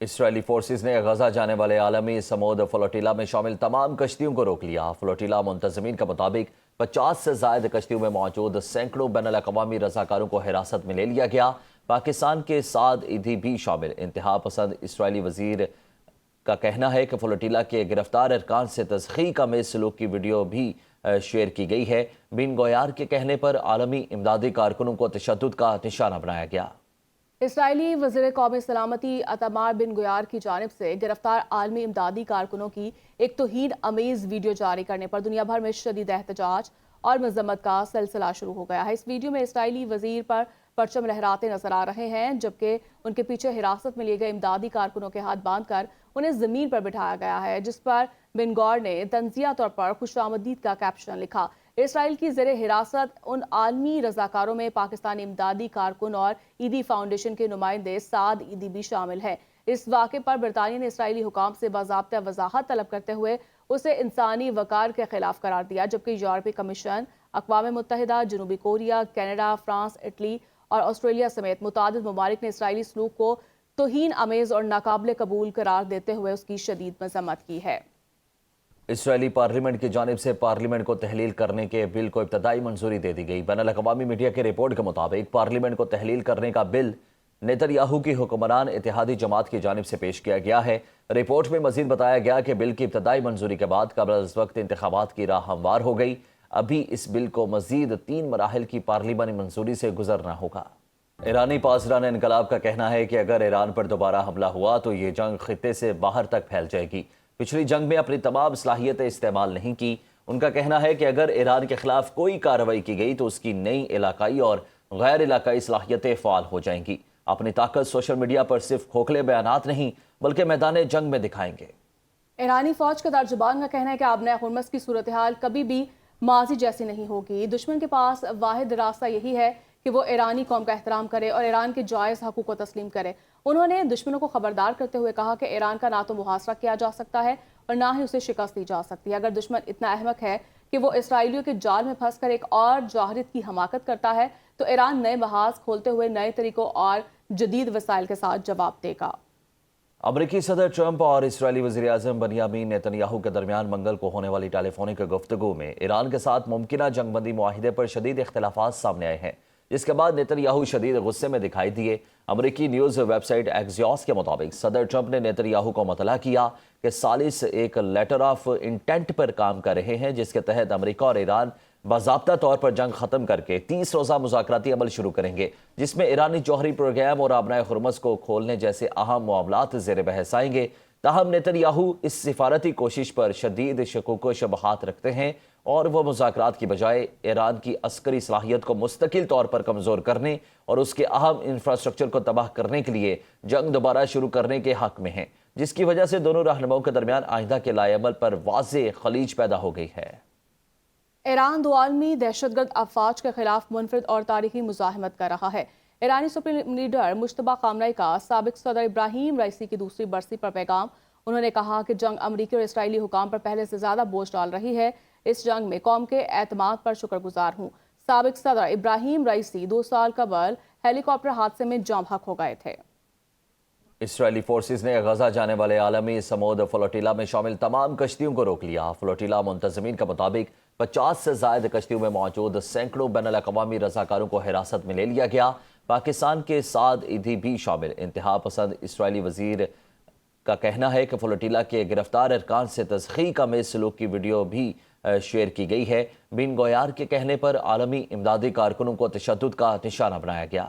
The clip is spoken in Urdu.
اسرائیلی فورسز نے غزہ جانے والے عالمی سمود فلوٹیلا میں شامل تمام کشتیوں کو روک لیا۔ فلوٹیلا منتظمین کے مطابق 50 سے زائد کشتیوں میں موجود سینکڑوں بین الاقوامی رضاکاروں کو حراست میں لے لیا گیا۔ پاکستان کے سعد ایدھی بھی شامل۔ انتہا پسند اسرائیلی وزیر کا کہنا ہے کہ فلوٹیلا کے گرفتار ارکان سے تضحیک آمیز سلوک کی ویڈیو بھی شیئر کی گئی ہے۔ بن گویار کے کہنے پر عالمی امدادی کارکنوں کو تشدد کا نشانہ بنایا گیا۔ اسرائیلی وزیر قومی سلامتی ایتمار بن گویار کی جانب سے گرفتار عالمی امدادی کارکنوں کی ایک توہین آمیز ویڈیو جاری کرنے پر دنیا بھر میں شدید احتجاج اور مذمت کا سلسلہ شروع ہو گیا ہے۔ اس ویڈیو میں اسرائیلی وزیر پر پرچم لہراتے نظر آ رہے ہیں، جبکہ ان کے پیچھے حراست میں لیے گئے امدادی کارکنوں کے ہاتھ باندھ کر انہیں زمین پر بٹھایا گیا ہے، جس پر بن گویار نے طنزیہ طور پر خوش آمدید کا کیپشن لکھا۔ اسرائیل کی زیر حراست ان عالمی رضاکاروں میں پاکستانی امدادی کارکن اور ایدھی فاؤنڈیشن کے نمائندے سعد ایدھی بھی شامل ہیں۔ اس واقعے پر برطانیہ نے اسرائیلی حکام سے باضابطہ وضاحت طلب کرتے ہوئے اسے انسانی وقار کے خلاف قرار دیا، جبکہ یورپی کمیشن، اقوام متحدہ، جنوبی کوریا، کینیڈا، فرانس، اٹلی اور آسٹریلیا سمیت متعدد ممالک نے اسرائیلی سلوک کو توہین آمیز اور ناقابل قبول قرار دیتے ہوئے اس کی شدید مذمت کی ہے۔ اسرائیلی پارلیمنٹ کی جانب سے پارلیمنٹ کو تحلیل کرنے کے بل کو ابتدائی منظوری دے دی گئی۔ بین الاقوامی میڈیا کی رپورٹ کے مطابق پارلیمنٹ کو تحلیل کرنے کا بل نیتن یاہو کی حکمران اتحادی جماعت کی جانب سے پیش کیا گیا ہے۔ رپورٹ میں مزید بتایا گیا کہ بل کی ابتدائی منظوری کے بعد قبل از وقت انتخابات کی راہ ہموار ہو گئی۔ ابھی اس بل کو مزید 3 مراحل کی پارلیمانی منظوری سے گزرنا ہوگا۔ ایرانی پاسداران انقلاب کا کہنا ہے کہ اگر ایران پر دوبارہ حملہ ہوا تو یہ جنگ خطے سے باہر تک پھیل جائے گی۔ پچھلی جنگ میں اپنی تمام صلاحیتیں استعمال نہیں کی۔ ان کا کہنا ہے کہ اگر ایران کے خلاف کوئی کارروائی کی گئی تو اس کی نئی علاقائی اور غیر علاقائی صلاحیتیں فعال ہو جائیں گی۔ اپنی طاقت سوشل میڈیا پر صرف کھوکھلے بیانات نہیں بلکہ میدان جنگ میں دکھائیں گے۔ ایرانی فوج کے ترجمان کا کہنا ہے کہ آبنۂ ہرمز کی صورتحال کبھی بھی ماضی جیسی نہیں ہوگی۔ دشمن کے پاس واحد راستہ یہی ہے کہ وہ ایرانی قوم کا احترام کرے اور ایران کے جائز حقوق کو تسلیم کرے۔ انہوں نے دشمنوں کو خبردار کرتے ہوئے کہا کہ ایران کا نہ تو محاصرہ کیا جا سکتا ہے اور نہ ہی اسے شکست دی جا سکتی ہے۔ اگر دشمن اتنا احمق ہے کہ وہ اسرائیلیوں کے جال میں پھنس کر ایک اور جوہریت کی حماقت کرتا ہے تو ایران نئے محاذ کھولتے ہوئے نئے طریقوں اور جدید وسائل کے ساتھ جواب دے گا۔ امریکی صدر ٹرمپ اور اسرائیلی وزیر اعظم بنیامین نیتن یاہو کے درمیان منگل کو ہونے والی ٹیلی فونک گفتگو میں ایران کے ساتھ ممکنہ جنگ بندی معاہدے پر شدید اختلافات سامنے آئے ہیں، جس کے بعد نیتن یاہو شدید غصے میں دکھائی دیے۔ امریکی نیوز ویب سائٹ ایکزیوس کے مطابق صدر ٹرمپ نے نیتن یاہو کو مطلع کیا کہ ثالث ایک لیٹر آف انٹینٹ پر کام کر رہے ہیں، جس کے تحت امریکہ اور ایران باضابطہ طور پر جنگ ختم کر کے 30 روزہ مذاکراتی عمل شروع کریں گے، جس میں ایرانی جوہری پروگرام اور آبنائے ہرمز کو کھولنے جیسے اہم معاملات زیر بحث آئیں گے۔ تاہم نیتن یاہو اس سفارتی کوشش پر شدید شکوک و شبہات رکھتے ہیں اور وہ مذاکرات کی بجائے ایران کی عسکری صلاحیت کو مستقل طور پر کمزور کرنے اور اس کے اہم انفراسٹرکچر کو تباہ کرنے کے لیے جنگ دوبارہ شروع کرنے کے حق میں ہیں، جس کی وجہ سے دونوں رہنماؤں کے درمیان آئندہ کے لائے عمل پر واضح خلیج پیدا ہو گئی ہے۔ ایران دو عالمی دہشت گرد افواج کے خلاف منفرد اور تاریخی مزاحمت کر رہا ہے۔ ایرانی سپریم لیڈر مجتبیٰ خامنہئی کا سابق صدر ابراہیم رئیسی کی دوسری برسی پر پیغام۔ انہوں نے کہا کہ جنگ امریکی اور اسرائیلی حکام پر پہلے سے زیادہ بوجھ ڈال رہی ہے۔ اس جنگ میں قوم کے اعتماد پر شکر گزار ہوں۔ سابق صدر ابراہیم رئیسی 2 سال قبل ہیلی کاپٹر حادثے میں جاں بحق ہو گئے تھے۔ اسرائیلی فورسز نے غزہ جانے والے عالمی سمود فلوٹیلا میں شامل تمام کشتیوں کو روک لیا۔ فلوٹیلا منتظمین کے مطابق 50 سے زائد کشتیوں میں موجود سینکڑوں بین الاقوامی رضاکاروں کو حراست میں لے لیا گیا۔ پاکستان کے سعد ایدھی بھی شامل۔ انتہا پسند اسرائیلی وزیر کا کہنا ہے کہ فلوٹیلا کے گرفتار ارکان سے تضحیک آمیز سلوک کی ویڈیو بھی شیئر کی گئی ہے۔ بن گویار کے کہنے پر عالمی امدادی کارکنوں کو تشدد کا نشانہ بنایا گیا۔